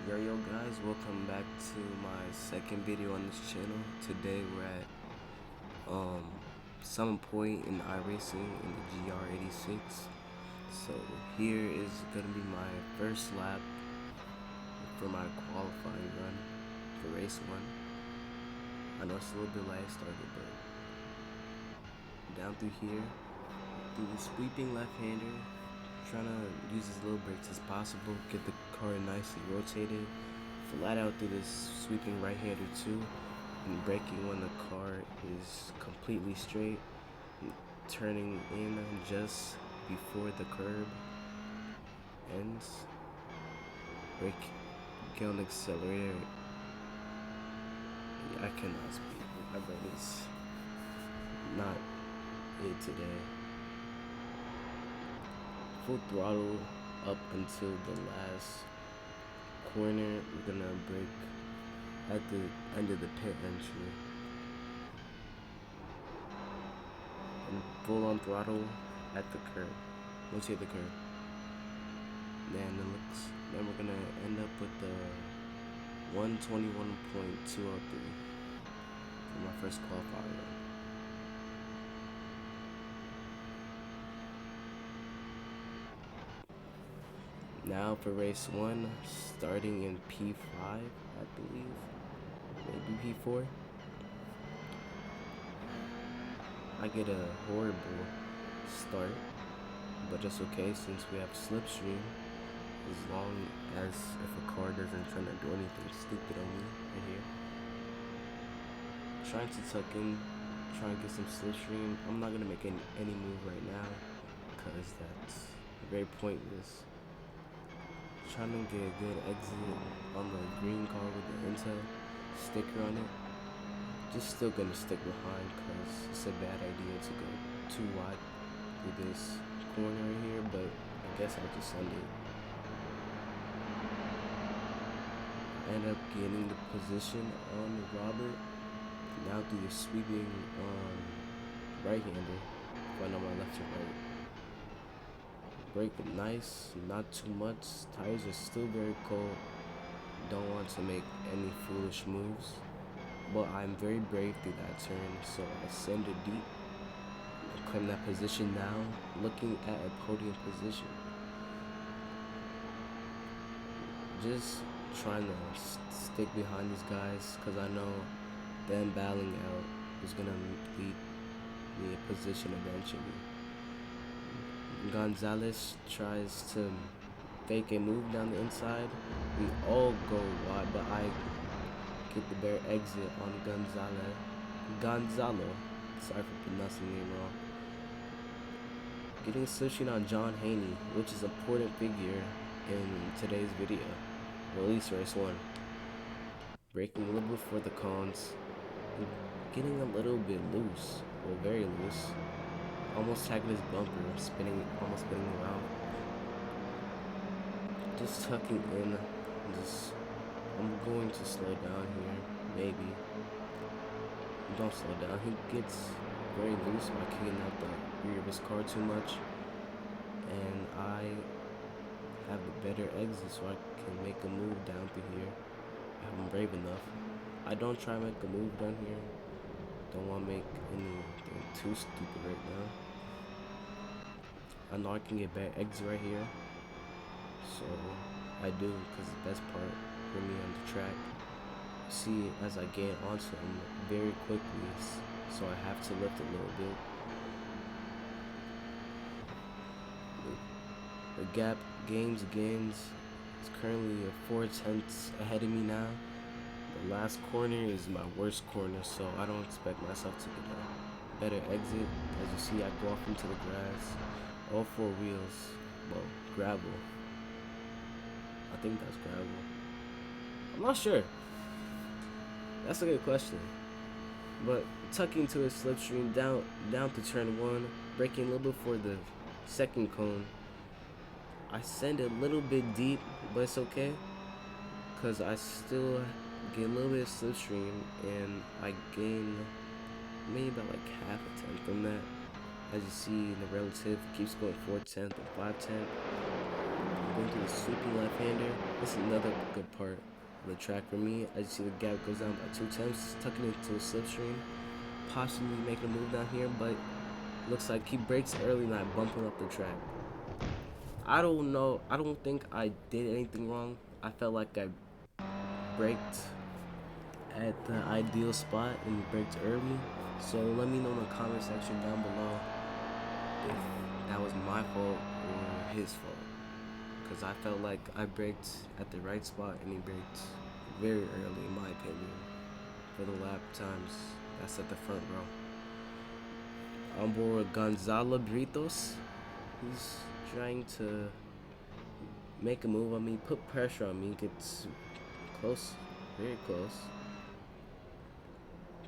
Yo guys, welcome back to my second video on this channel. Today we're at some point in iRacing in the GR86. So here is gonna be my first lap for my qualifying run for race 1. I know it's a little bit late started, but down through here, through the sweeping left-hander, trying to use as little brakes as possible, get the car nicely rotated, flat out through this sweeping right-hander too, and braking when the car is completely straight, turning in just before the curb ends, brake, get on the accelerator. Yeah, I cannot speak. My brain is not it today. Full throttle up until the last corner. We're gonna brake at the end of the pit entry and full on throttle at the curb. Once you hit the curb, then we're gonna end up with the 121.203 for my first qualifying run. Now for race 1, starting in P5, I believe, maybe P4. I get a horrible start, but it's okay since we have slipstream, as long as if a car doesn't try to do anything stupid on me right here. Trying to tuck in, trying to get some slipstream. I'm not gonna make any move right now, because that's very pointless. Trying to get a good exit on the green car with the Intel sticker on it. Just still gonna stick behind because it's a bad idea to go too wide through this corner right here, but I guess I'll just send it. End up getting the position on Robert. Now through the sweeping right-hander, going on my left and right. Brake it nice, not too much. Tires are still very cold. Don't want to make any foolish moves, but I'm very brave through that turn, so I send it deep. I claim that position now, looking at a podium position. Just trying to stick behind these guys, because I know them battling out is gonna lead me a position eventually. Gonzalez tries to fake a move down the inside. We all go wide, but I get the bare exit on Gonzalo. Sorry for pronouncing the name wrong. Getting a slipstream on John Haney, which is an important figure in today's video, or at least race 1. Braking a little bit for the cones, getting a little bit loose, or very loose. Almost tagging his bumper, almost spinning around. Just tucking in. I'm going to slow down here, maybe. Don't slow down. He gets very loose by kicking out the rear of his car too much, and I have a better exit, so I can make a move down through here. I'm brave enough. I don't try to make a move down here. Don't want to make anything too stupid right now. I know I can get bad exit right here, so I do, because the best part for me on the track. See, as I gain onto him very quickly, so I have to lift a little bit. The gap gains again. It's currently 4/10 ahead of me now. The last corner is my worst corner, so I don't expect myself to get a better exit. As you see, I go off into the grass. All 4 wheels, well, gravel. I think that's gravel. I'm not sure. That's a good question. But tucking to a slipstream down to turn 1, braking a little bit for the second cone. I send it a little bit deep, but it's okay, because I still get a little bit of slipstream, and I gain maybe about like half a tenth from that. As you see, the relative keeps going 4/10 and 5/10. going through the sweeping left-hander. This is another good part of the track for me. As you see, the gap goes down by 2/10, tucking into a slipstream, possibly making a move down here, but looks like he brakes early, not bumping up the track. I don't know. I don't think I did anything wrong. I felt like I braked at the ideal spot and braked early. So let me know in the comment section down below if that was my fault or his fault. Because I felt like I braked at the right spot and he braked very early, in my opinion, for the lap times. That's at the front row. On board with Gonzalo Britos. He's trying to make a move on me, put pressure on me, gets close, very close.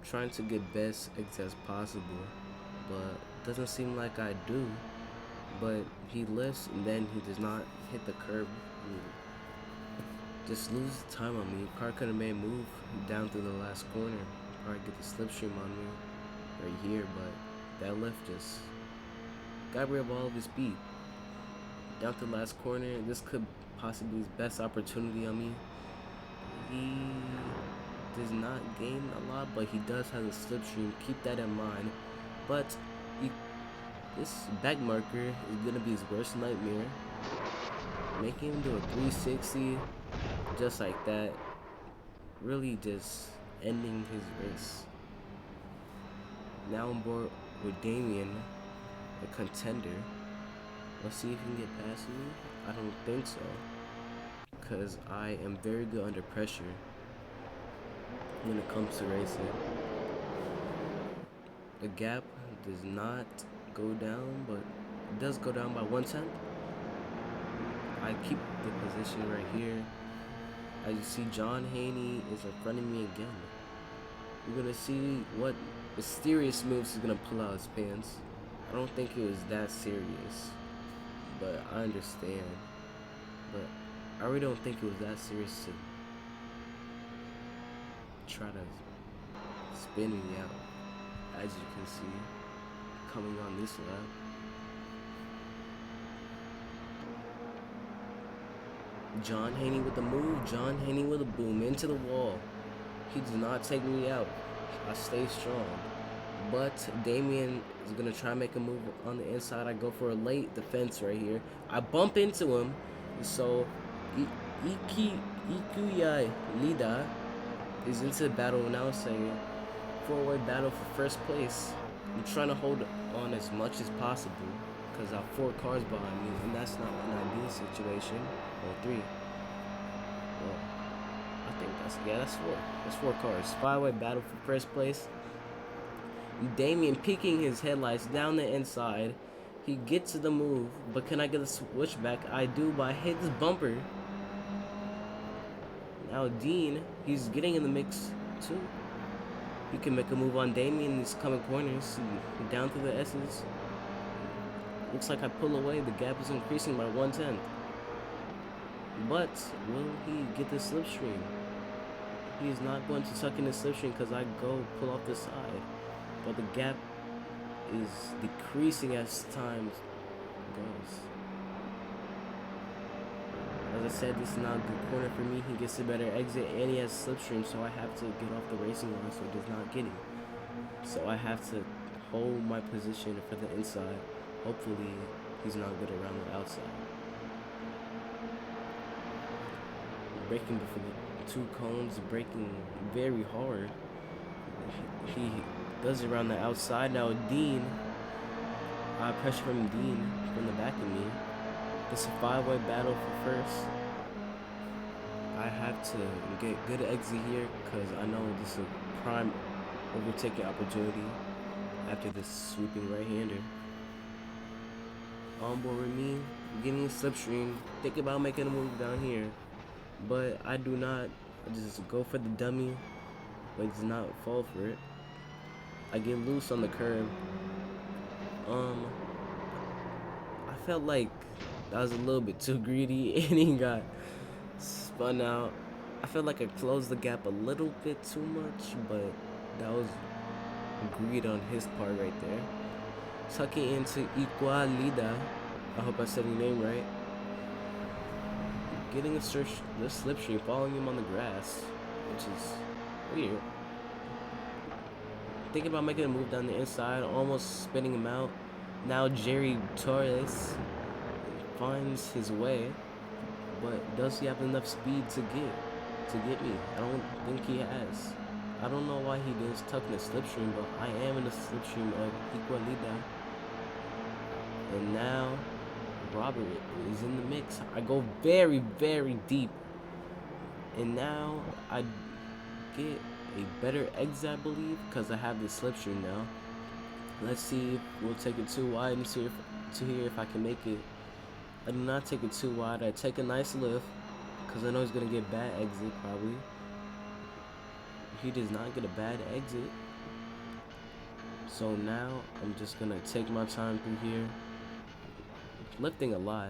Trying to get best exit as possible, but doesn't seem like I do. But he lifts and then he does not hit the curb. Just loses time on me. Car could have made a move down through the last corner. Probably get the slipstream on me right here, but that lift just got rid of all of his speed. Down to the last corner, this could possibly be his best opportunity on me. He does not gain a lot, but he does have a slipstream. Keep that in mind. But this back marker is gonna be his worst nightmare. Making him do a 360 just like that. Really just ending his race. Now on board with Damien, a contender. Let's see if he can get past me. I don't think so, because I am very good under pressure when it comes to racing. The gap does not go down, but it does go down by 1/10. I keep the position right here. As you see, John Haney is in front of me again. We're gonna see what mysterious moves he's gonna pull out his pants. I don't think it was that serious, but I understand. But I really don't think it was that serious to try to spin me out, as you can see, coming on this lap. John Haney with the move, John Haney with a boom into the wall. He does not take me out. I stay strong. But Damien is gonna try and make a move on the inside. I go for a late defense right here. I bump into him. So Ikuya Lida is into the battle now, saying four-way battle for first place. I'm trying to hold on as much as possible because I have 4 cars behind me, and that's not an ideal situation. Or 3. Well, I think that's 4. That's 4 cars. 5-way battle for first place. Damien peeking his headlights down the inside. He gets to the move, but can I get a switchback? I do, but I hit this bumper. Now Dean, he's getting in the mix too. He can make a move on Damien in these coming corners. Down through the S's. Looks like I pull away. The gap is increasing by 1/10. But will he get the slipstream? He is not going to tuck in the slipstream because I go pull off the side. But the gap is decreasing as time goes. As I said, this is not a good corner for me. He gets a better exit and he has slipstream, so I have to get off the racing line so he does not get it. So I have to hold my position for the inside. Hopefully he's not good around the outside. Braking before the 2 cones, braking very hard. He does it around the outside. Now Dean, I pressure from Dean from the back of me. It's a 5-way battle for first. I have to get good exit here because I know this is a prime overtaking opportunity after this sweeping right-hander. On board with me, getting a slipstream, think about making a move down here, but I do not. I just go for the dummy, but does not fall for it. I get loose on the curb. I felt like that was a little bit too greedy and he got spun out. I felt like I closed the gap a little bit too much, but that was greed on his part right there. Tucking into Igualida. I hope I said your name right. getting the slipstream, following him on the grass, which is weird. Thinking about making a move down the inside, almost spinning him out. Now Jerry Torres finds his way, but does he have enough speed to get me? I don't think he has. I don't know why he didn't stuck in the slipstream, but I am in the slipstream of Igualida. And now Robert is in the mix. I go very, very deep. And now I get a better exit, I believe, because I have the slipstream now. Let's see if we'll take it too wide and see if I can make it. I do not take it too wide. I take a nice lift because I know he's going to get bad exit probably. He does not get a bad exit. So now I'm just going to take my time through here. Lifting a lot.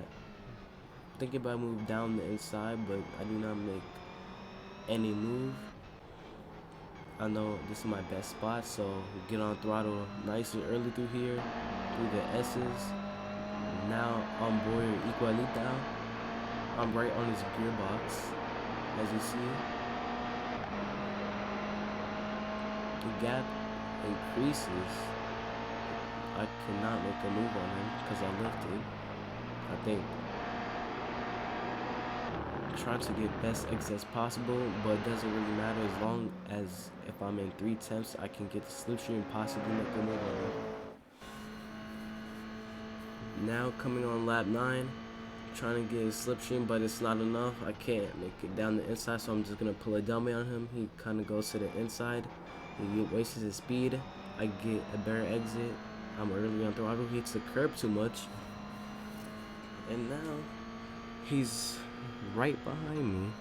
Thinking about move down the inside, but I do not make any move. I know this is my best spot, so get on throttle nice and early through here, through the S's. Now on board Igualita. I'm right on his gearbox, as you see. The gap increases. I cannot make a move on him because I lifted. I think trying to get best exit as possible, but it doesn't really matter as long as if I'm in 3 attempts, I can get the slipstream and possibly make the move on him. Now coming on lap 9, trying to get his slipstream, but it's not enough. I can't make it down the inside, so I'm just gonna pull a dummy on him. He kind of goes to the inside. He wastes his speed. I get a better exit. I'm early on throttle. He hits the curb too much, and now he's right behind me,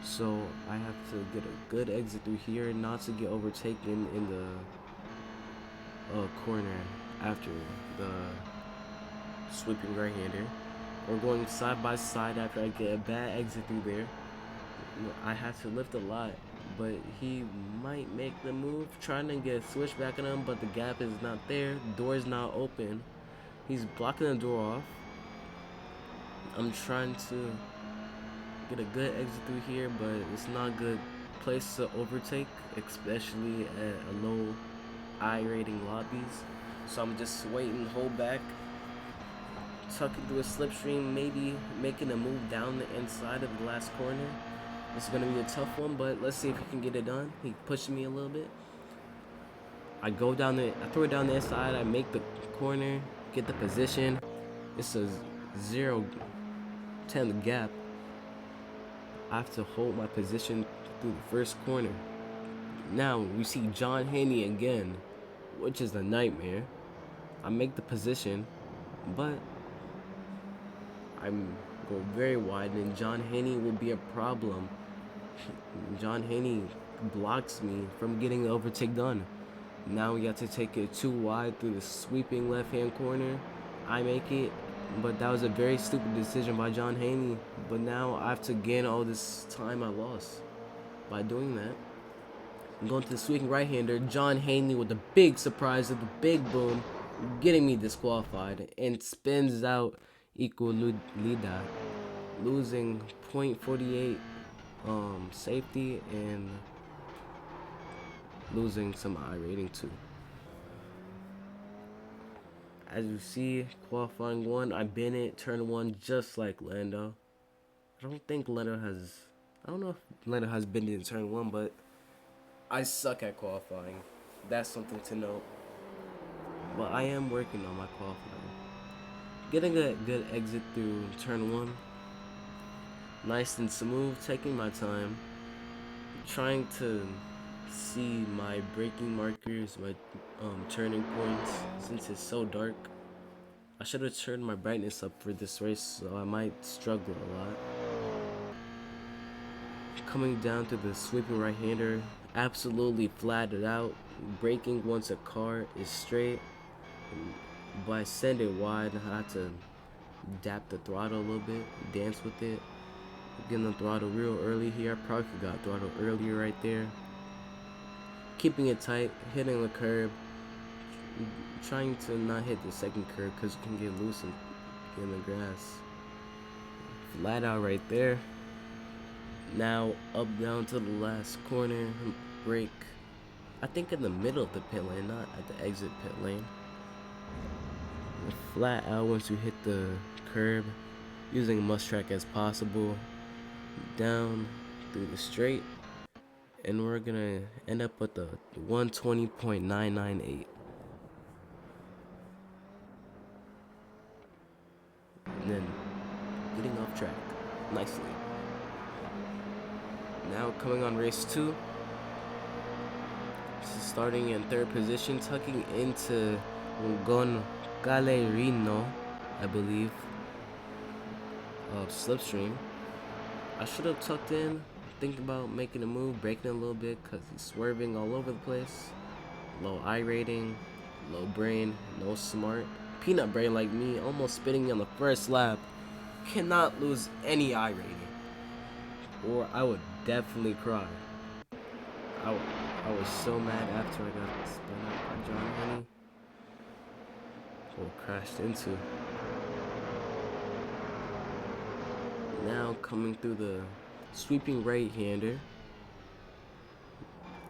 so I have to get a good exit through here, not to get overtaken in the corner after the sweeping right-hander. We're going side by side after I get a bad exit through there. I have to lift a lot, but he might make the move, trying to get a switchback on him, but the gap is not there. The door is not open. He's blocking the door off. I'm trying to get a good exit through here, but it's not a good place to overtake, especially at a low I rating lobbies. So I'm just waiting, hold back, tucking through a slipstream, maybe making a move down the inside of the last corner. It's gonna be a tough one, but let's see if he can get it done. He pushed me a little bit. I throw it down the inside, I make the corner, get the position. It's a 0-10 gap. I have to hold my position through the first corner. Now we see John Haney again, which is a nightmare. I make the position, but I'm go very wide, and John Haney will be a problem. John Haney blocks me from getting the overtake done. Now we have to take it too wide through the sweeping left-hand corner. I make it, but that was a very stupid decision by John Haney. But now I have to gain all this time I lost by doing that. I'm going to the sweeping right-hander. John Haney with the big surprise of the big boom, getting me disqualified, and spins out Igualida, losing 0.48 safety and losing some I rating too. As you see, qualifying 1, I been it, turn 1 just like Lando. I don't know if Lando has been in turn 1, but I suck at qualifying. That's something to note. But I am working on my qualifying. Getting a good exit through turn 1. Nice and smooth, taking my time. Trying to see my braking markers, my turning points, since it's so dark. I should have turned my brightness up for this race, so I might struggle a lot. Coming down to the sweeping right-hander, absolutely flatted out. Braking once a car is straight. But I send it wide, I have to dap the throttle a little bit, dance with it. Getting the throttle real early here. I probably could got throttle earlier right there. Keeping it tight, hitting the curb. Trying to not hit the second curb because you can get loose and get in the grass. Flat out right there. Now up down to the last corner, brake. I think in the middle of the pit lane, not at the exit pit lane. Flat out once you hit the curb, using must track as possible. Down through the straight, and we're gonna end up with the 120.998. And then getting off track nicely. Now coming on race 2. Starting in 3rd position, tucking into Galerino, I believe, of Slipstream. I should have tucked in, thinking about making a move, braking a little bit, because he's swerving all over the place. Low I rating, low brain, no smart. Peanut brain like me, almost spitting me on the first lap. Cannot lose any I rating, or I would definitely cry. I was so mad after I got spun out by John Honey. Or crashed into. Now coming through the sweeping right-hander.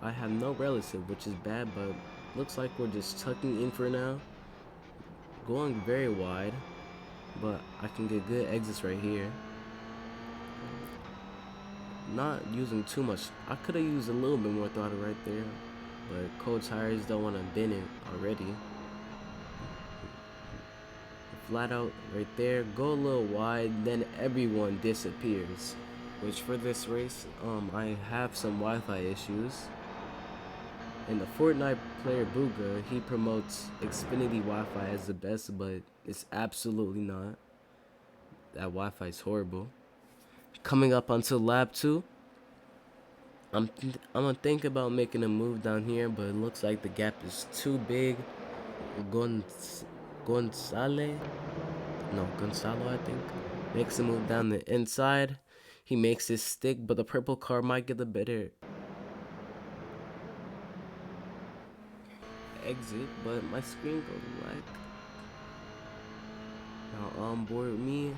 I have no relative, which is bad, but looks like we're just tucking in for now. Going very wide, but I can get good exits right here. Not using too much. I could have used a little bit more throttle right there, but cold tires don't want to bend it already. Flat out right there, go a little wide, then everyone disappears. Which for this race, I have some Wi-Fi issues. And the Fortnite player Booga, he promotes Xfinity Wi-Fi as the best, but it's absolutely not. That Wi-Fi is horrible. Coming up onto lap 2, I'm gonna think about making a move down here, but it looks like the gap is too big. Gonzalo, I think, makes a move down the inside. He makes his stick, but the purple car might get the better exit, but my screen goes black. Now on board with me,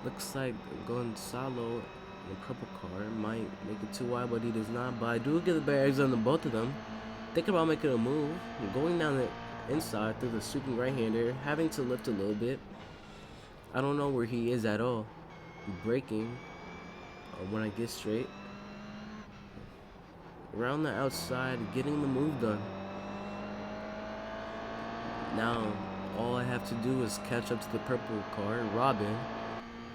looks like Gonzalo, the purple car, might make it too wide, but he does not. But I do get the better exit on the both of them. Thinking about making a move, going down the inside through the sweeping right-hander, having to lift a little bit. I don't know where he is at all. Braking when I get straight. Around the outside, getting the move done. Now, all I have to do is catch up to the purple car, Robin,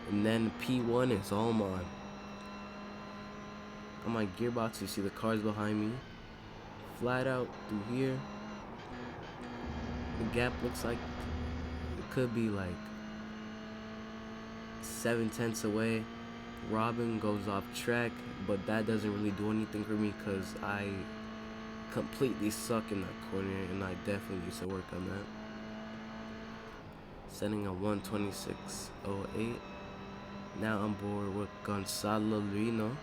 and then P1 is all mine. On my gearbox, you see the cars behind me. Flat out through here. The gap looks like it could be like 7/10 away. Robin goes off track, but that doesn't really do anything for me because I completely suck in that corner, and I definitely need to work on that. Setting a 126.08. Now I'm board with Gonzalo Lino.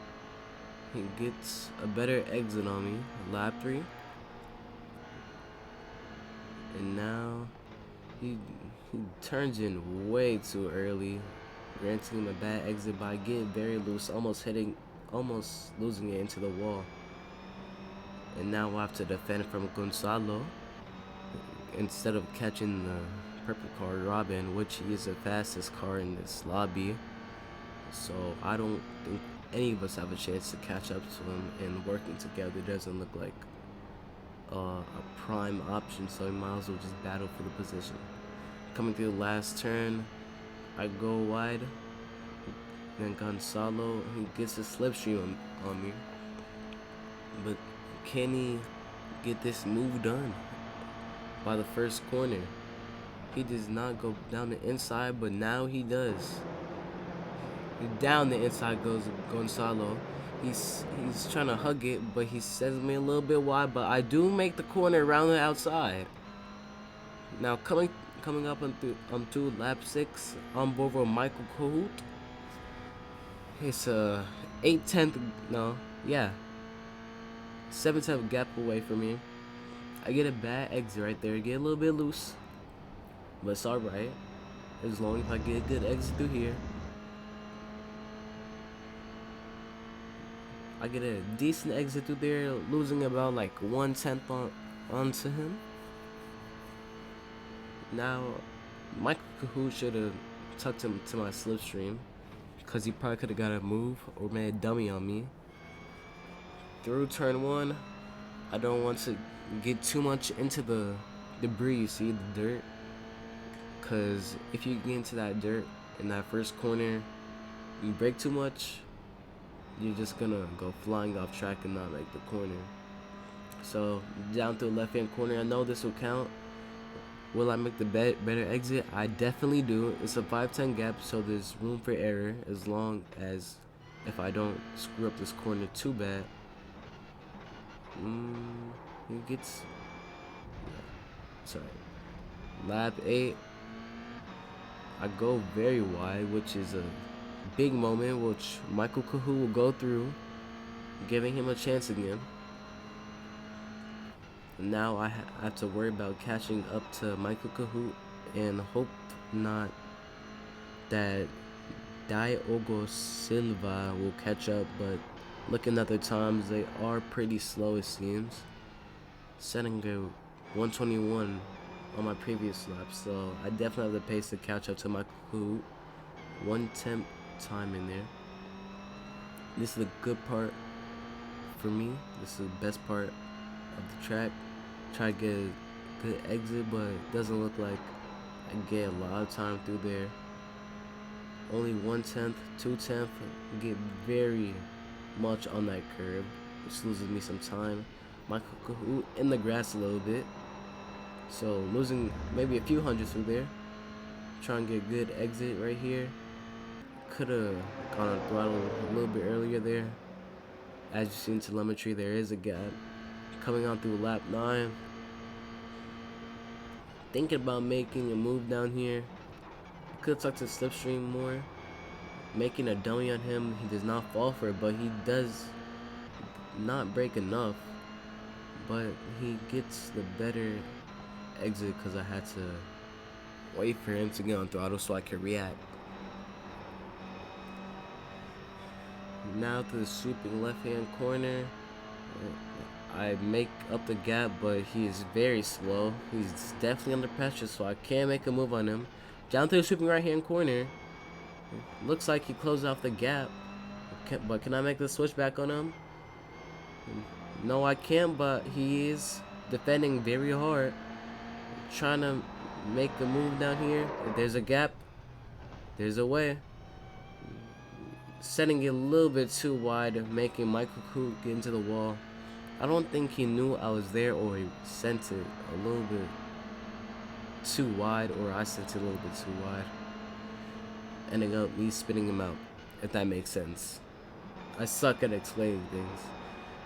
He gets a better exit on me, lap 3. And now he turns in way too early, granting him a bad exit by getting very loose, almost losing it into the wall. And now we'll have to defend from Gonzalo instead of catching the purple car, Robin, which he is the fastest car in this lobby. So I don't think any of us have a chance to catch up to him, and working together doesn't look like a prime option, so we might as well just battle for the position. Coming through the last turn, I go wide, then Gonzalo, he gets a slipstream on me, but can he get this move done by the first corner? He does not go down the inside, but now he does. Down the inside goes Gonzalo. He's trying to hug it, but he sends me a little bit wide, but I do make the corner around the outside. Now coming up onto lap 6, on board with Michael Cahoot. It's a 7/10 gap away from me. I get a bad exit right there, get a little bit loose, but it's alright as long as I get a good exit through here. I get a decent exit through there, losing about like 1/10 onto him. Now, Michael Kahoot should have tucked him to my slipstream, because he probably could have got a move or made a dummy on me. Through turn 1, I don't want to get too much into the debris, see, the dirt. Because if you get into that dirt in that first corner, you brake too much, you're just gonna go flying off track and not make the corner. So down to the left hand corner, I know this will count. Will I make the better exit? I definitely do. It's a 5-10 gap, so there's room for error as long as if I don't screw up this corner too bad. It gets, sorry. Lap 8, I go very wide, which is a big moment, which Michael Kahoot will go through, giving him a chance again. Now I have to worry about catching up to Michael Kahoot and hope not that Diogo Silva will catch up, but looking at their times, they are pretty slow, it seems. Setting a 121 on my previous lap, so I definitely have the pace to catch up to Michael Kahoot. 1/10 time in there. This is the good part for me. This is the best part of the track. Try to get a good exit, but it doesn't look like I get a lot of time through there. Only 1/10, 2/10, get very much on that curb, which loses me some time. Michael Kahoot in the grass a little bit, so losing maybe a few hundreds through there. Trying to get a good exit right here. Could have gone on throttle a little bit earlier there. As you see in telemetry, there is a gap. Coming on through lap 9. Thinking about making a move down here. Could have tucked his slipstream more. Making a dummy on him. He does not fall for it, but he does not break enough. But he gets the better exit because I had to wait for him to get on throttle so I could react. Now to the sweeping left-hand corner. I make up the gap, but he is very slow. He's definitely under pressure, so I can't make a move on him. Down to the sweeping right-hand corner. Looks like he closed off the gap. But can I make the switch back on him? No, I can't, but he is defending very hard. Trying to make a move down here. If there's a gap, there's a way. Setting it a little bit too wide, making Michael Kahoot get into the wall. I don't think he knew I was there, or he sent it a little bit too wide, or I sent it a little bit too wide. Ending up me spinning him out, if that makes sense. I suck at explaining things.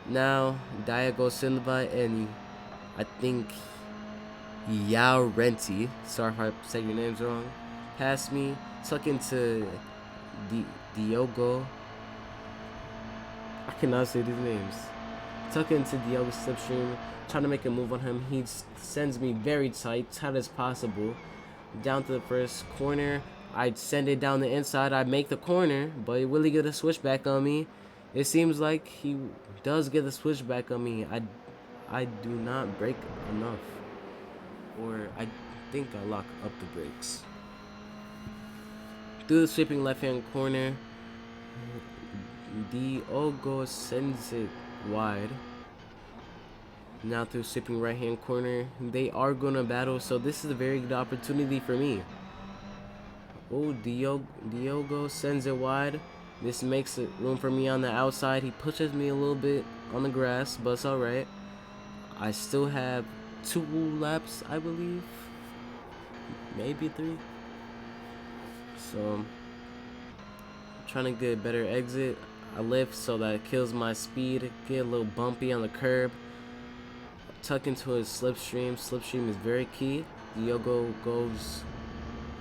Now, Diogo Silva and I think Yao Renti, sorry if I say your names wrong, passed me, tuck into Diogo. I cannot say these names. Tuck into Diogo's slipstream, trying to make a move on him. He sends me very tight as possible. Down to the first corner. I send it down the inside. I make the corner, but will he get a switchback on me? It seems like he does get a switchback on me. I do not brake enough. Or I think I lock up the brakes. Through the sweeping left-hand corner, Diogo sends it wide. Now through sweeping right-hand corner, they are going to battle, so this is a very good opportunity for me. Oh, Diogo sends it wide. This makes it room for me on the outside. He pushes me a little bit on the grass, but it's alright. I still have 2 laps, I believe. Maybe 3. So, I'm trying to get a better exit. I lift so that it kills my speed. Get a little bumpy on the curb. Tuck into his slipstream. Slipstream is very key. Diogo goes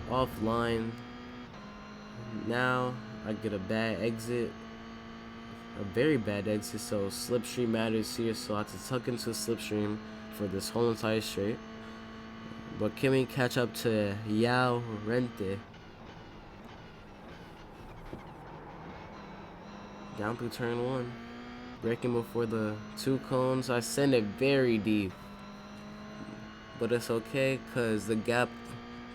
offline. Now I get a bad exit. A very bad exit. So slipstream matters here. So I have to tuck into a slipstream for this whole entire straight. But can we catch up to Yao Rente? Down through turn 1. Braking before the 2 cones. I send it very deep. But it's okay because the gap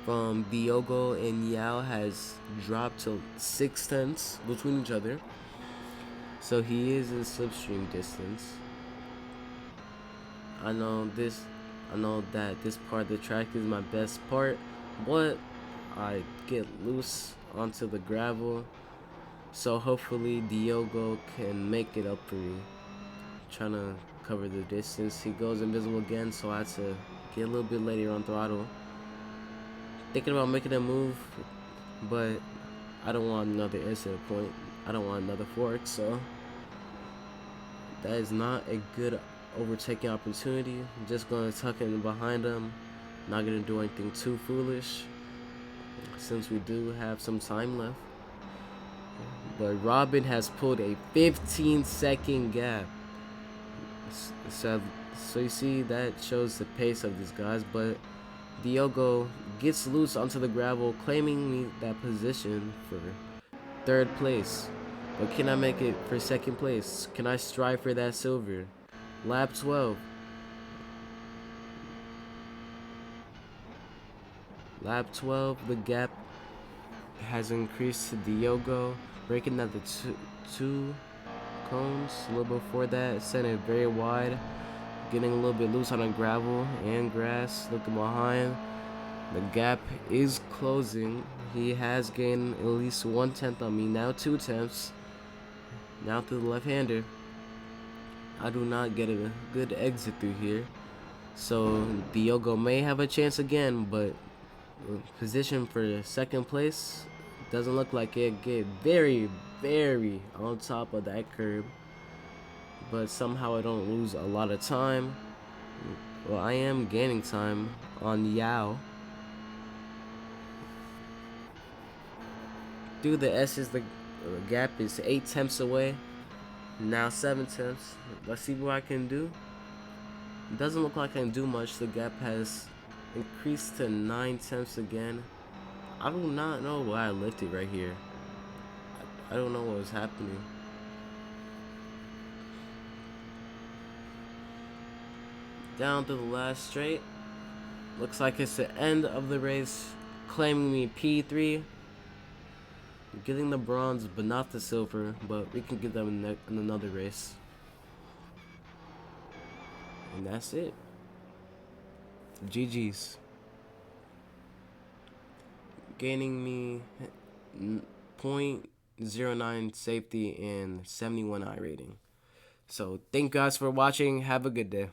from Diogo and Yao has dropped to 6 tenths between each other. So he is in slipstream distance. I know that this part of the track is my best part, but I get loose onto the gravel. So hopefully Diogo can make it up for me. Trying to cover the distance. He goes invisible again, so I had to get a little bit later on throttle. Thinking about making a move, but I don't want another incident point. I don't want another fork, so that is not a good overtaking opportunity. I'm just gonna tuck in behind him. Not gonna do anything too foolish since we do have some time left. But Robin has pulled a 15-second gap. So you see that shows the pace of these guys. But Diogo gets loose onto the gravel, claiming that position for 3rd place. But can I make it for 2nd place? Can I strive for that silver? Lap 12. Lap 12, the gap has increased to Diogo, breaking down the two cones. A little before that, sent it very wide, getting a little bit loose on the gravel and grass. Looking behind, the gap is closing. He has gained at least 1/10 on me, now 2 tenths. Now to the left-hander. I do not get a good exit through here, so Diogo may have a chance again, but position for 2nd place doesn't look like it. Get very on top of that curb, but somehow I don't lose a lot of time. Well, I am gaining time on Yao. Through the S's, the gap is 8 tenths away. Now 7 tenths. Let's see what I can do. It doesn't look like I can do much. The gap has increased to 9 tenths again. I do not know why I lifted right here. I don't know what was happening. Down to the last straight. Looks like it's the end of the race, claiming me P3. Getting the bronze, but not the silver, but we can get them in another race. And that's it. GG's. Gaining me 0.09 safety and 71 iRating. So thank you guys for watching. Have a good day.